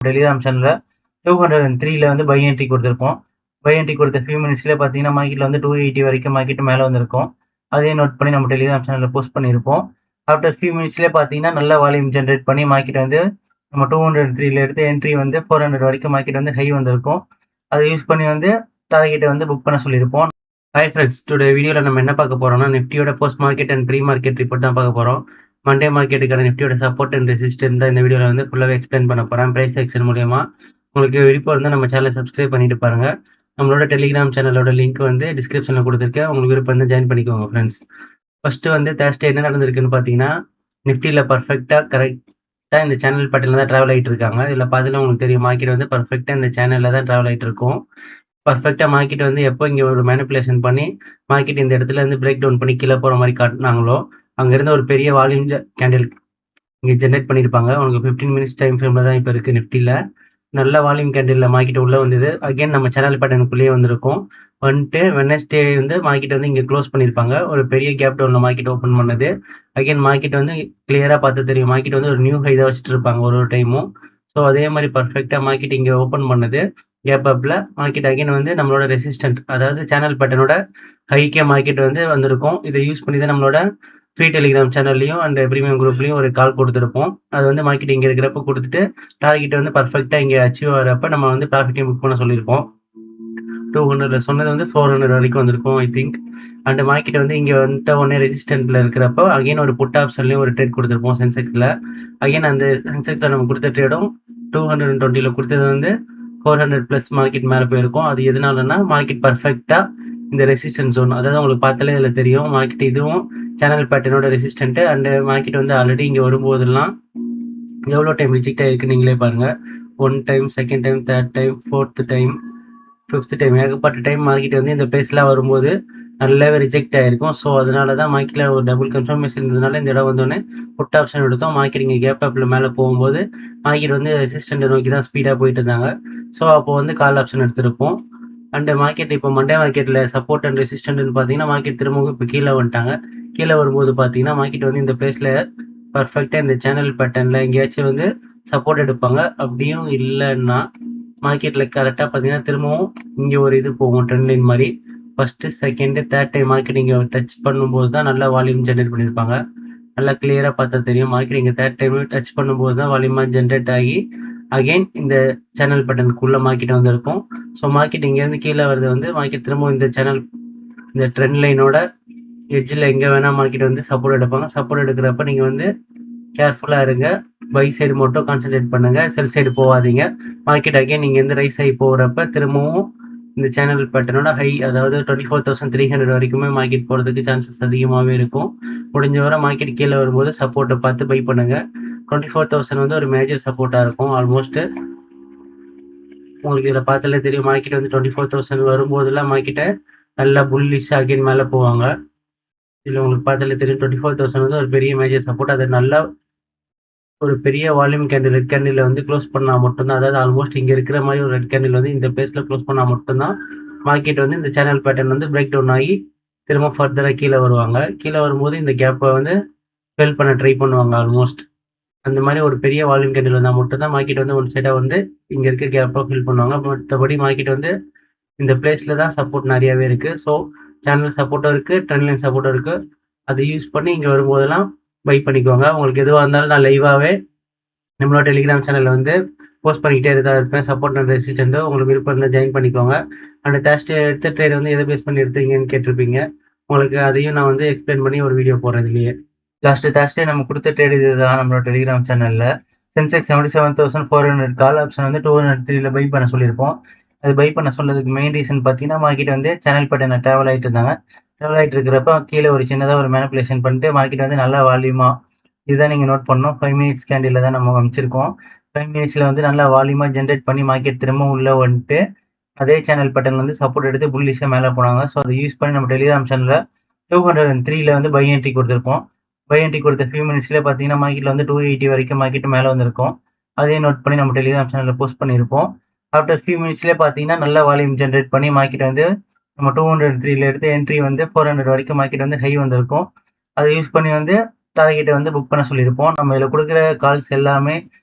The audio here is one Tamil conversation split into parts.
டெலிகிராம் சேனல்ல 203ல வந்து பை என்ட்ரி கொடுத்துருப்போம். பை என்ட்ரி கொடுத்த ஃபியூ மினிட்ஸ்லேயே பார்த்தீங்கன்னா, மார்க்கெட்ல வந்து 280 வரைக்கும் மார்க்கெட் மேலே வந்திருக்கும். அதையும் நோட் பண்ணி நம்ம டெலிகிராம் சேனல்ல போஸ்ட் பண்ணியிருப்போம். ஆஃப்டர் ஃபியூ மினிட்ஸ்லேயே பார்த்தீங்கன்னா, நல்ல வால்யூம் ஜென்ரேட் பண்ணி மார்க்கெட் வந்து நம்ம 203ல எடுத்து என்ட்ரி வந்து 400 வரைக்கும் மார்க்கெட் வந்து ஹை வந்திருக்கும். அதை யூஸ் பண்ணி வந்து டார்கெட்டை வந்து புக் பண்ண சொல்லியிருப்போம். ஹாய் ஃப்ரெண்ட்ஸ், டுடே வீடியோவில் நம்ம என்ன பார்க்க போறோம்னா, நிஃப்டியோட post market and pre market report தான் பார்க்க போறோம். மண்டே மார்க்கெட்டுக்கான நிஃப்டியோட சப்போர்ட் அண்ட் ரெசிஸ்டன்ஸ் தான் இந்த வீடியோவில் வந்து ஃபுல்லாகவே எக்ஸ்பிளைன் பண்ண போகிறேன். பிரைஸ் செக்ஷன் மூலியமா உங்களுக்கு விருப்பம் இருந்தால் நம்ம சேனலை சப்ஸ்கிரைப் பண்ணிட்டு பாருங்க. நம்மளோட டெலிகிராம் சேனலோட லிங்க் வந்து டிஸ்கிரிப்ஷனில் கொடுத்துருக்கேன். உங்களுக்கு விருப்பம் இருந்தால் ஜாயின் பண்ணிக்கோங்க ஃப்ரெண்ட்ஸ். ஃபர்ஸ்ட்டு வந்து தேர்ஸ்டே என்ன நடந்திருக்குன்னு பார்த்தீங்கன்னா, நிஃப்டியில் பர்ஃபெக்டாக கரெக்டாக இந்த சேனல் பேட்டர்னில் தான் ட்ராவல் ஆகிட்டு இருக்காங்க. இதில் பார்த்தீங்கன்னா உங்களுக்கு தெரியும், மார்க்கெட் வந்து பர்ஃபெக்டாக இந்த சேனலில் தான் ட்ராவல் ஆகிட்டு இருக்கும். பர்ஃபெக்டாக மார்க்கெட் வந்து எப்போ இங்கே ஒரு மேனிப்புலேஷன் பண்ணி மார்க்கெட் இந்த இடத்துல இருந்து பிரேக் டவுன் பண்ணி கீழே போகிற மாதிரி காட்டினாங்களோ, அங்கேருந்து ஒரு பெரிய வால்யூம் கேண்டில் இங்கே ஜென்ரேட் பண்ணியிருப்பாங்க. உங்களுக்கு 15 மினிட்ஸ் டைம் ஃப்ரேமில் தான் இப்போ இருக்குது நிஃப்டியில். நல்ல வால்யூம் கேண்டிலில் மார்க்கெட் உள்ளே வந்தது. அகைன் நம்ம சேனல் பேட்டர்னுக்குள்ளேயே வந்திருக்கும். வந்துட்டு வெட்னஸ்டே வந்து மார்க்கெட் வந்து இங்கே க்ளோஸ் பண்ணியிருப்பாங்க. ஒரு பெரிய கேப் டவுனில் மார்க்கெட் ஓப்பன் பண்ணது. அகைன் மார்க்கெட் வந்து கிளியராக பார்த்து தெரியும், மார்க்கெட் வந்து ஒரு நியூ ஹை தான் வச்சுட்டு இருப்பாங்க ஒரு டைமும். ஸோ அதே மாதிரி பர்ஃபெக்டாக மார்க்கெட் இங்கே ஓப்பன் பண்ணது. கேப் அப்பில் மார்க்கெட் அகைன் வந்து நம்மளோட ரெசிஸ்டன்ட், அதாவது சேனல் பேட்டர்னோட ஹைக்கே மார்க்கெட் வந்து வந்திருக்கும். இதை யூஸ் பண்ணி தான் நம்மளோட ஃப்ரீ டெலிகிராம் சேனல்லையும் அண்ட் ப்ரீமியம் குரூப்லையும் ஒரு கால் கொடுத்துருப்போம். அது வந்து மார்க்கெட் இங்கே இருக்கிறப்ப கொடுத்துட்டு டார்கெட் வந்து பர்ஃபெக்டாக இங்கே அச்சீவ் ஆகிறப்ப நம்ம வந்து ப்ராஃபிட்டையும் புக் பண்ண சொல்லியிருப்போம். 200 சொன்னது வந்து 400 வரைக்கும் வந்திருக்கும் ஐ திங்க். அண்ட் மார்க்கெட் வந்து இங்கே வந்துட்டு உடனே ரெசிஸ்டன்ட்ல இருக்கிறப்போ அகைன் ஒரு புட் ஆப்ஷன்லையும் ஒரு ட்ரேட் கொடுத்துருப்போம் சென்செக்ஸில். அகைன் அந்த சென்செக்ஸில் நம்ம கொடுத்த ட்ரேடும் 220ல் கொடுத்தது வந்து 400 ப்ளஸ் மார்க்கெட் மேலே போயிருக்கும். அது எதனாலன்னா மார்க்கெட் பர்ஃபெக்டாக இந்த ரெசிஸ்டன்ஸ் ஜோன், அதாவது உங்களுக்கு பார்த்தாலே இதில் தெரியும், மார்க்கெட் இதுவும் சேனல் பேட்டர்னோட ரெசிஸ்டன்ட்டு. அண்ட் மார்க்கெட் வந்து ஆல்ரெடி இங்கே வரும்போதெல்லாம் எவ்வளோ டைம் ரிஜெக்ட் ஆகிருக்கு நீங்களே பாருங்கள். 1 time, 2nd time, 3rd time, 4th time, 5th time, ஏகப்பட்ட டைம் மார்க்கெட் வந்து இந்த பிளேஸ்லாம் வரும்போது நல்லாவே ரிஜெக்ட் ஆகிருக்கும். ஸோ அதனால தான் மார்க்கெட்டில் ஒரு டபுள் கன்ஃபர்மேஷன் இருந்ததுனால இந்த இடம் வந்தோடனே புட் ஆப்ஷன் எடுத்தோம். மார்க்கெட் இங்கே கேப் அப்பில் மேலே போகும்போது மார்க்கெட் வந்து ரெசிஸ்டண்ட்டை நோக்கி தான் ஸ்பீடாக போயிட்டு இருந்தாங்க. ஸோ அப்போ வந்து கால் ஆப்ஷன் எடுத்திருப்போம். அண்ட் மார்க்கெட் இப்போ மண்டே மார்க்கெட்டில் சப்போர்ட் அண்ட் ரெசிஸ்டன்ட்னு பார்த்தீங்கன்னா, மார்க்கெட் திரும்பவும் இப்போ கீழே வந்துட்டாங்க. கீழே வரும்போது பார்த்தீங்கன்னா மார்க்கெட் வந்து இந்த பிளேஸில் பர்ஃபெக்டாக இந்த சேனல் பேட்டர்னில் எங்கேயாச்சும் வந்து சப்போர்ட் எடுப்பாங்க. அப்படியும் இல்லைன்னா மார்க்கெட்டில் கரெக்டாக பார்த்தீங்கன்னா திரும்பவும் இங்கே ஒரு இது போகும் ட்ரெண்ட் லைன் மாதிரி. First, 2nd, 3rd time market இங்கே டச் பண்ணும்போது தான் நல்லா வால்யூம் ஜென்ரேட் பண்ணியிருப்பாங்க. நல்லா கிளியராக பார்த்தா தெரியும், மார்க்கெட் இங்கே 3rd டைம் டச் பண்ணும்போது தான் வால்யூமாக ஜென்ரேட் ஆகி அகெயின் இந்த சேனல் பேட்டர்னுக்குள்ளே மார்க்கெட் வந்திருக்கும். ஸோ மார்க்கெட் இங்கேருந்து கீழே வருது வந்து மார்க்கெட் திரும்பவும் இந்த சேனல் இந்த ட்ரெண்ட் லைனோட எட்ஜில் எங்கே வேணால் மார்க்கெட் வந்து சப்போர்ட் எடுப்பாங்க. சப்போர்ட் எடுக்கிறப்ப நீங்கள் வந்து கேர்ஃபுல்லாக இருங்க. பை சைடு மட்டும் கான்சென்ட்ரேட் பண்ணுங்கள், செல் சைடு போகாதீங்க. மார்க்கெட் அகைன் நீங்கள் வந்து ரைஸ் ஆகி போகிறப்ப திரும்பவும் இந்த சேனல் பேட்டர்னோட ஹை, அதாவது 24,300 வரைக்குமே மார்க்கெட் போகிறதுக்கு சான்சஸ் அதிகமாகவே இருக்கும். முடிஞ்ச வரை மார்க்கெட் கீழே வரும்போது சப்போர்ட்டை பார்த்து பை பண்ணுங்கள். 24,000 வந்து ஒரு மேஜர் சப்போர்ட்டாக இருக்கும். ஆல்மோஸ்ட்டு உங்களுக்கு இதில் பார்த்தாலே தெரியும், மார்க்கெட் வந்து 24,000 வரும்போதெல்லாம் மார்க்கெட்டை நல்லா புல்லிஷ் அகைன் மேலே போவாங்க. இதில் உங்களுக்கு பார்த்தாலே தெரியும், 24,000 வந்து ஒரு பெரிய மேஜர் சப்போர்ட். அது நல்லா ஒரு பெரிய வால்யூம் கேண்டில் ரெட் கேண்டில் வந்து க்ளோஸ் பண்ணால் மட்டும்தான், அதாவது ஆல்மோஸ்ட் இங்கே இருக்கிற மாதிரி ஒரு ரெட் கேண்டில் வந்து இந்த பிளேஸில் க்ளோஸ் பண்ணால் மட்டும்தான் மார்க்கெட் வந்து இந்த சேனல் பேட்டர்ன் வந்து பிரேக் டவுன் ஆகி திரும்ப ஃபர்தராக கீழே வருவாங்க. கீழே வரும்போது இந்த கேப்பை வந்து ஃபில் பண்ண ட்ரை பண்ணுவாங்க. ஆல்மோஸ்ட் அந்த மாதிரி ஒரு பெரிய வால்யூம் கேண்டில் வந்தால் மட்டும்தான் மார்க்கெட் வந்து ஒன் சைடாக வந்து இங்கே இருக்க கேப்பை ஃபில் பண்ணுவாங்க. மற்றபடி மார்க்கெட் வந்து இந்த பிளேஸில் தான் சப்போர்ட் நிறையாவே இருக்குது. ஸோ சேனல் சப்போர்ட்டும் இருக்குது, ட்ரெண்ட் லைன் சப்போர்ட்டும் இருக்குது. அதை யூஸ் பண்ணி இங்கே வரும்போதெல்லாம் பை பண்ணிக்கோங்க. உங்களுக்கு எதுவாக இருந்தாலும் நான் லைவாகவே நம்மளோட டெலிகிராம் சேனலில் வந்து போஸ்ட் பண்ணிக்கிட்டே இருப்பேன். சப்போர்ட் அண்ட் ரெசிஸ்டன்ட் உங்களுக்கு விருப்பம் இருந்தால் ஜாயின் பண்ணிக்கோங்க. அண்ட் தேர்ஸ்டே எடுத்த ட்ரேட் வந்து எதை பேஸ் பண்ணி எடுத்தீங்கன்னு கேட்டிருப்பீங்க. உங்களுக்கு அதையும் நான் வந்து எக்ஸ்பிளைன் பண்ணி ஒரு வீடியோ போடுறேன் இதுலேயே. லாஸ்ட்டு தேர்ஸ்டே நம்ம கொடுத்த ட்ரேட் இது தான் நம்மளோட டெலிகிராம் சேனலில். சென்செக்ஸ் 77,400 கால் ஆப்ஷன் வந்து 203ல் பை பண்ண சொல்லியிருப்போம். அது பை பண்ண சொன்னதுக்கு மெயின் ரீசன் பார்த்தீங்கன்னா, மார்க்கெட் வந்து சேனல் பேட்டர்னை ட்ராவல் ஆகிட்டு இருந்தாங்க. ட்ராவல் ஆகிட்டு இருக்கிறப்ப கீழே ஒரு சின்னதாக ஒரு மேனிப்புலேஷன் பண்ணிட்டு மார்க்கெட் வந்து நல்லா வால்யூமாக, இதுதான் நீங்கள் நோட் பண்ணணும், 5 மினிட்ஸ் கேண்டில் தான் நம்ம அமைச்சிருக்கோம். 5 மினிட்ஸில் வந்து நல்லா வால்யூமாக ஜென்ரேட் பண்ணி மார்க்கெட் திரும்ப உள்ளே வந்துட்டு அதே சேனல் பேட்டர்ன் வந்து சப்போர்ட் எடுத்து புல்லிஷாக மேலே போனாங்க. ஸோ அதை யூஸ் பண்ணி நம்ம டெலிகிராம் சேனலில் 203ல் வந்து பை என்ட்ரி கொடுத்துருப்போம். பை என்ட்ரி கொடுத்த ஃபியூ மினிட்ஸ்லேயே பார்த்தீங்கன்னா மார்க்கெட்டில் வந்து 280 வரைக்கும் மார்க்கெட் மேலே வந்திருக்கும். அதையும் நோட் பண்ணி நம்ம டெலிகிராம் சேனலில் போஸ்ட் பண்ணியிருப்போம். ஆஃப்டர் ஃபியூ மினிட்ஸ்லேயே பார்த்தீங்கன்னா நல்லா வால்யூம் ஜென்ரேட் பண்ணி மார்க்கெட் வந்து நம்ம 203ல் எடுத்து என்ட்ரி வந்து 400 வரைக்கும் மார்க்கெட் வந்து ஹை வந்திருக்கும். அதை யூஸ் பண்ணி வந்து டார்கெட்டை வந்து புக் பண்ண சொல்லியிருப்போம். நம்ம இதில் கொடுக்குற கால்ஸ் எல்லாமே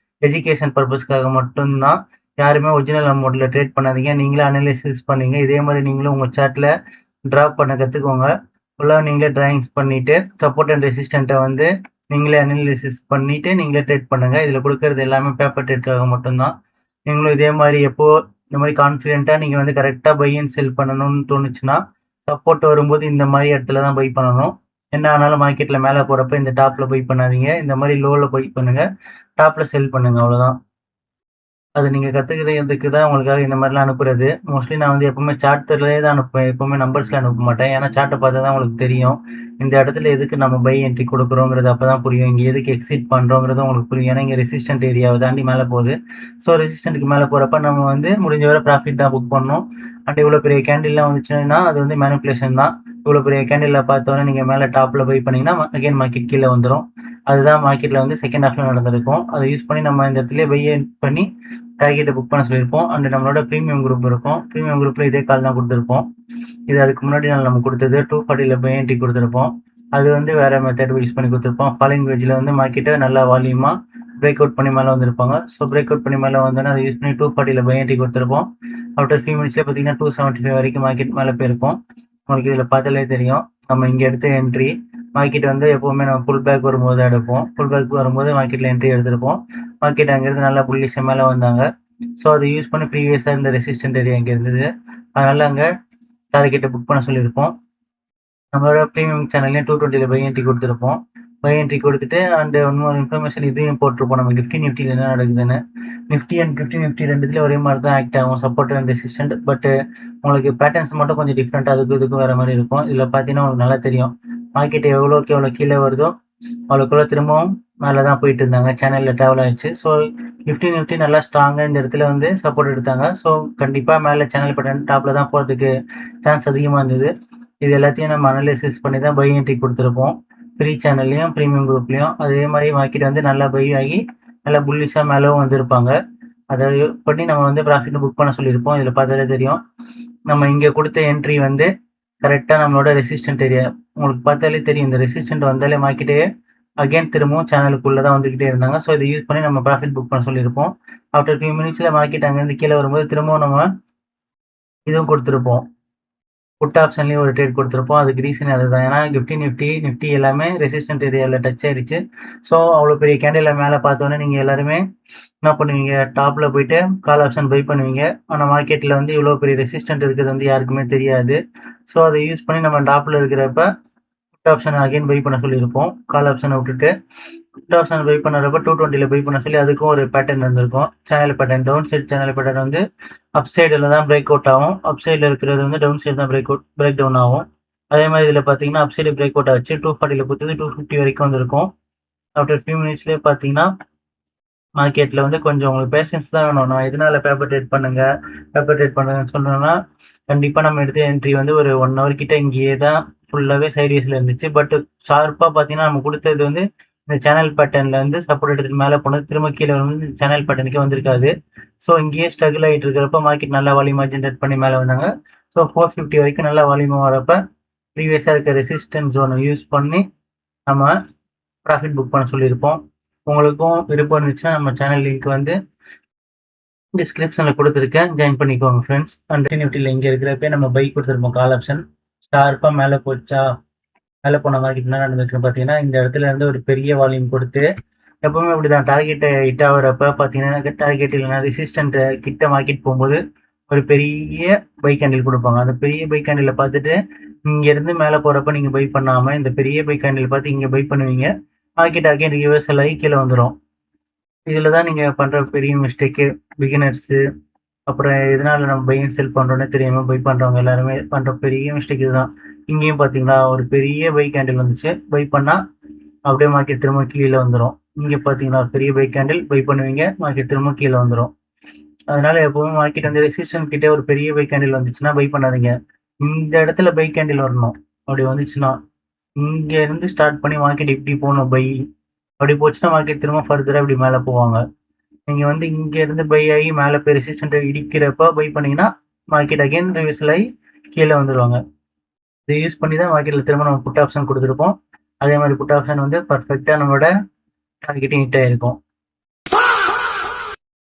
எஜுகேஷன் பர்பஸ்க்காக மட்டும் தான். யாருமே ஒரிஜினல் அமௌண்ட்ல ட்ரேட் பண்ணாதீங்க. நீங்களே அனலைசிஸ் பண்ணீங்க. இதே மாரி நீங்களும் உங்க சார்ட்ல டிராப் பண்ண கத்துக்கோங்க. ஃபுல்லா நீங்களே டிராயிங்ஸ் பண்ணிட்டு, சப்போர்ட் அண்ட் ரெசிஸ்டன்ட்ட வந்து நீங்களே அனலைசிஸ் பண்ணிட்டு, நீங்களே ட்ரேட் பண்ணுங்க. இதுல குடுக்கறது எல்லாமே பேப்பர் ட்ரேட்க்காக மட்டும் தான். நீங்களும் இதே மாரி இந்த மாரி கான்ஃபிடென்ட்டா நீங்க வந்து கரெக்ட்டா பை அண்ட் செல் பண்ணணும்னு தோணுச்சுன்னா, சப்போர்ட் வரும்போது இந்த மாரி இடத்துல தான் பை பண்ணணும். என்ன ஆனாலும் மார்க்கெட்ல மேல போறப்ப இந்த டாப்ல பை பண்ணாதீங்க. இந்த மாரி லோல பை பண்ணுங்க. டாப்ல செல் பண்ணுங்க அவ்வளோதான். அது நீங்க கத்துக்கிறதுக்கு தான் உங்களுக்காக இந்த மாரிலாம் அனுப்புறது. மோஸ்ட்லி நான் வந்து எப்பவுமே சார்ட்லயே தான் அனுப்புவேன். எப்பவுமே நம்பர்ஸ்ல அனுப்ப மாட்டேன். ஏன்னா சார்ட்ட பார்த்தா தான் உங்களுக்கு தெரியும். இந்த இடத்துல எதுக்கு நம்ம பை என்ட்ரி குடுக்குறோங்கிறது அப்பதான் புரியும். இங்க எதுக்கு எக்ஸிட் பண்றோங்கிறதும் உங்களுக்கு புரியும். ஏன்னா இங்க ரெசிஸ்டன்ட் ஏரியாவ தாண்டி மேல போகுது. ஸோ ரெசிஸ்டன்ட்க்கு மேல போறப்ப நம்ம வந்து முடிஞ்ச வரை ப்ராஃபிட் தான் புக் பண்ணணும். அண்ட் இவ்வளோ பெரிய கேண்டில்லாம் வந்துச்சுன்னா அது வந்து மேனிபுலேஷன் தான். இவ்வளோ பெரிய கேண்டில்ல பார்த்தோனே நீங்க மேல டாப்ல பை பண்ணீங்கன்னா, அகைன் மார்க்கெட் கீழ வந்துரும். அதுதான் மார்க்கெட்ல வந்து செகண்ட் ஹாஃப்ல நடந்திருக்கும். அத யூஸ் பண்ணி நம்ம இந்த இடத்துலயே பை பண்ணி டார்கெட்ட புக் பண்ண சொல்லியிருப்போம். அண்ட் நம்மளோட பிரீமியம் குரூப் இருக்கும். பிரீமியம் குரூப்ல இதே கால் தான் குடுத்திருப்போம். இது அதுக்கு முன்னாடி நாள் நம்ம குடுத்தது 240ல பை என்ட்ரி குடுத்திருப்போம். அது வந்து வேற மெத்தட் யூஸ் பண்ணி குடுத்திருப்போம். ஃபாலோயிங் பேஜ்ல வந்து மார்க்கெட்ட நல்லா வால்யூமா பிரேக் அவுட் பண்ணி மேல வந்திருப்பாங்க. ஸோ பிரேக் அவுட் பண்ணி மேல வந்தோனே அதை யூஸ் பண்ணி 240ல பை என்ட்ரி குடுத்திருப்போம். ஆஃப்டர் ஃபியூ மினிட்ஸ்ல பார்த்தீங்கன்னா 275 வரைக்கும் மார்க்கெட் மேல போயிருக்கும். உங்களுக்கு இதுல பார்த்தாலே தெரியும். நம்ம இங்க எடுத்த என்ட்ரி மார்க்கெட் வந்து எப்பவுமே நம்ம புல் பேக் வரும்போது தான் எடுப்போம். புல் பேக் வரும்போது மார்க்கெட்ல என்ட்ரி எடுத்திருப்போம். மார்க்கெட் அங்கிருந்து நல்லா புல்லிஷா மேல வந்தாங்க. ஸோ அதை யூஸ் பண்ணி ப்ரீவியஸா இந்த ரெசிஸ்டன்ட் ஏரியா இங்க இருந்தது. அதனால அங்க டார்கெட்ட புக் பண்ண சொல்லியிருப்போம். நம்மளோட பிரீமியம் சேனல்லயும் 220ல பை என்ட்ரி குடுத்திருப்போம். பை என்ட்ரி குடுத்துட்டு அண்ட் இன்னொரு இன்ஃபர்மேஷன் இதையும் போட்டிருப்போம் நம்ம நிஃப்டி நிஃப்டில என்ன நடக்குதுன்னு. நிஃப்டி அண்ட் நிஃப்டி 2த்துலயும் ஒரே மாரி தான் ஆக்ட் ஆகும். Support and resistant. பட் உங்களுக்கு பேட்டர்ன்ஸ் மட்டும் கொஞ்சம் டிஃபரெண்டா அதுக்கும் இதுக்கும் வேற மாரி இருக்கும். இதுல பார்த்தீங்கன்னா உங்களுக்கு நல்லா தெரியும். மார்க்கெட் எவ்வளோக்கு எவ்வளோ கீழ வருதோ, அவ்வளோக்கு திரும்பவும் மேல தான் போயிட்டு இருந்தாங்க. சேனல்ல டிராவல் ஆயிடுச்சு. ஸோ நிஃப்டி நல்லா ஸ்ட்ராங்கா இந்த இடத்துல வந்து சப்போர்ட் எடுத்தாங்க. ஸோ கண்டிப்பா மேல சேனல் பேட்டர்ன் டாப்ல தான் போறதுக்கு சான்ஸ் அதிகமா இருந்தது. இது எல்லாத்தையும் நம்ம அனலைசிஸ் பண்ணி தான் பை என்ட்ரி குடுத்திருப்போம். ஃப்ரீ சேனல்லயும், பிரீமியம் குரூப்லயும். அதே மாரி மார்க்கெட் வந்து நல்லா பை ஆகி, நல்லா புல்லிஷா மேலவும் வந்திருப்பாங்க. அத பண்ணி நம்ம வந்து ப்ராஃபிட் புக் பண்ண சொல்லியிருப்போம். இதுல பார்த்தாலே தெரியும். நம்ம இங்க குடுத்த என்ட்ரி வந்து கரெக்ட்டா நம்மளோட ரெசிஸ்டன்ட் ஏரியா. உங்களுக்கு பார்த்தாலே தெரியும். இந்த ரெசிஸ்டன்ட் வந்தாலே மார்க்கெட்டே அகைன் திரும்பவும் சேனலுக்குள்ள தான் வந்துகிட்டே இருந்தாங்க. ஸோ இத யூஸ் பண்ணி நம்ம ப்ராஃபிட் புக் பண்ண சொல்லியிருப்போம். ஆஃப்டர் ஃபியூ மினிட்ஸ்ல மார்க்கெட் அங்கருந்து கீழ வரும்போது திரும்பவும் நம்ம இதுவும் குடுத்திருப்போம். புட் ஆப்ஷன்லயும் ஒரு ட்ரேட் குடுத்திருப்போம். அதுக்கு ரீசன் அதுதான். ஏன்னா நிஃப்டி எல்லாமே ரெசிஸ்டன்ட் ஏரியால டச் ஆயிடுச்சு. ஸோ அவ்வளோ பெரிய கேண்டில்ல மேல பார்த்தோனே நீங்க எல்லாருமே என்ன பண்ணுவீங்க? டாப்ல போயிட்டு கால் ஆப்ஷன் பை பண்ணுவீங்க. ஆனா மார்க்கெட்ல வந்து இவ்வளோ பெரிய ரெசிஸ்டன்ட் இருக்கிறது வந்து யாருக்குமே தெரியாது. ஸோ அத யூஸ் பண்ணி நம்ம டாப்ல இருக்கிறப்ப புட் ஆப்ஷன் அகைன் பை பண்ண சொல்லியிருப்போம். கால் ஆப்ஷன விட்டுட்டு புட் ஆப்ஷன் பை பண்ணுறப்ப 220ல பை பண்ண சொல்லி அதுக்கும் ஒரு பேட்டர்ன் இருந்திருக்கும். Channel pattern down side channel pattern வந்து அப் சைடுல தான் பிரேக் அவுட் ஆகும். அப் சைடுல இருக்கிறது வந்து டவுன் சைடு தான் பிரேக் டவுன் ஆகும். அதே மாரி இதுல பார்த்தீங்கன்னா, அப் சைடு பிரேக் அவுட் ஆச்சு. 240ல குடுத்தது 250 வரைக்கும் வந்திருக்கும். ஆஃப்டர் ஃபியூ மினிட்ஸ்லயே பார்த்தீங்கன்னா, மார்க்கெட்ல வந்து கொஞ்சம் உங்களுக்கு பேஷன்ஸ் தான் வேணும். நான் எதனால பேப்பர் ட்ரேட் பண்ணுங்கன்னு சொன்னேன்னா, கண்டிப்பா நம்ம எடுத்த என்ட்ரி வந்து ஒரு 1 ஹவர் கிட்ட இங்கேயே தான் ஃபுல்லாவே சைட்வேஸ்ல இருந்துச்சு. பட் ஷார்ப்பா பார்த்தீங்கன்னா, நம்ம குடுத்தது வந்து இந்த சேனல் பேட்டர்ன்ல வந்து சப்போர்ட் எடுத்துட்டு மேல போனது. திரும்ப கீழ வந்து சேனல் பேட்டர்னுக்கே வந்திருக்காது. ஸோ இங்கேயே ஸ்ட்ரகிள் ஆயிட்டு இருக்கிறப்ப மார்க்கெட் நல்லா வால்யூமா ஜெனரேட் பண்ணி மேல வந்தாங்க. ஸோ 450 வரைக்கும் நல்லா வால்யூமா வரப்ப, ப்ரீவியஸா இருக்க ரெசிஸ்டன்ஸ் ஜோன யூஸ் பண்ணி நம்ம ப்ராஃபிட் புக் பண்ண சொல்லியிருப்போம். உங்களுக்கும் விருப்பம் இருந்துச்சுன்னா நம்ம சேனல் லிங்க் வந்து டிஸ்கிரிப்ஷன்ல குடுத்துருக்கேன். ஜாயின் பண்ணிக்கோங்க ஃப்ரெண்ட்ஸ். அண்ட் நிஃப்டில இங்க இருக்கிறப்பயே நம்ம பை குடுத்துருப்போம் கால் ஆப்ஷன். ஷார்ப்பா மேல போச்சா? மேல போன மார்க்கெட் என்ன நடந்திருக்குன்னு பார்த்தீங்கன்னா, இந்த இடத்துல இருந்து ஒரு பெரிய வால்யூம் குடுத்து எப்பவுமே அப்படிதான் டார்கெட்ட ஹிட் ஆகுறப்ப பார்த்தீங்கன்னா, டார்கெட் இல்லன்னா ரெசிஸ்டன்ட் கிட்ட மார்க்கெட் போம்போது, ஒரு பெரிய பை கேண்டில் குடுப்பாங்க. அந்த பெரிய பை கேண்டில பார்த்துட்டு, இங்க இருந்து மேல போறப்ப நீங்க பை பண்ணாம, இந்த பெரிய பை கேண்டில் பார்த்து இங்க பை பண்ணுவீங்க. மார்க்கெட் அகைன் ரிவர்சல் ஆகி கீழ வந்துரும். இதுல தான் நீங்க பண்ற பெரிய மிஸ்டேக்கு. பிகினர்ஸு அப்புறம் எதனால நம்ம பை அண்ட் செல் பண்றோம்னே தெரியாம பை பண்றவங்க எல்லாருமே பண்ற பெரிய மிஸ்டேக் இதுதான். இங்கேயும் பார்த்தீங்களா, ஒரு பெரிய பை கேண்டில் வந்துச்சு. பை பண்ணா அப்படியே மார்க்கெட் திரும்ப கீழ வந்துரும். இங்க பார்த்தீங்கன்னா, பெரிய பை கேண்டில் பை பண்ணுவீங்க. மார்க்கெட் திரும்ப கீழ வந்துரும். அதனால எப்பவுமே மார்க்கெட் வந்து ரெசிஸ்டன்ட் கிட்ட ஒரு பெரிய பை கேண்டில் வந்துச்சுன்னா பை பண்ணாதீங்க. இந்த இடத்துல பை கேண்டில் வரணும். அப்படி வந்துச்சுன்னா, இங்க இருந்து ஸ்டார்ட் பண்ணி மார்க்கெட் இப்படி போணும் பை. அப்படி போச்சுன்னா மார்க்கெட் திரும்ப ஃபர்தரா இப்படி மேல போவாங்க. நீங்க வந்து இங்க இருந்து பை ஆகி மேல போய் ரெசிஸ்டன்ட்ட இடிக்கிறப்ப பை பண்ணீங்கன்னா, மார்க்கெட் அகைன் ரிவர்சல் ஆகி கீழ வந்துருவாங்க. இத யூஸ் பண்ணி தான் மார்க்கெட்ல திரும்ப நம்ம புட் ஆப்ஷன் குடுத்திருப்போம். அதே மாரி புட் ஆப்ஷன் வந்து பெர்ஃபெக்ட்டா நம்மளோட டார்கெட்டும் ஹிட் ஆயிருக்கும்.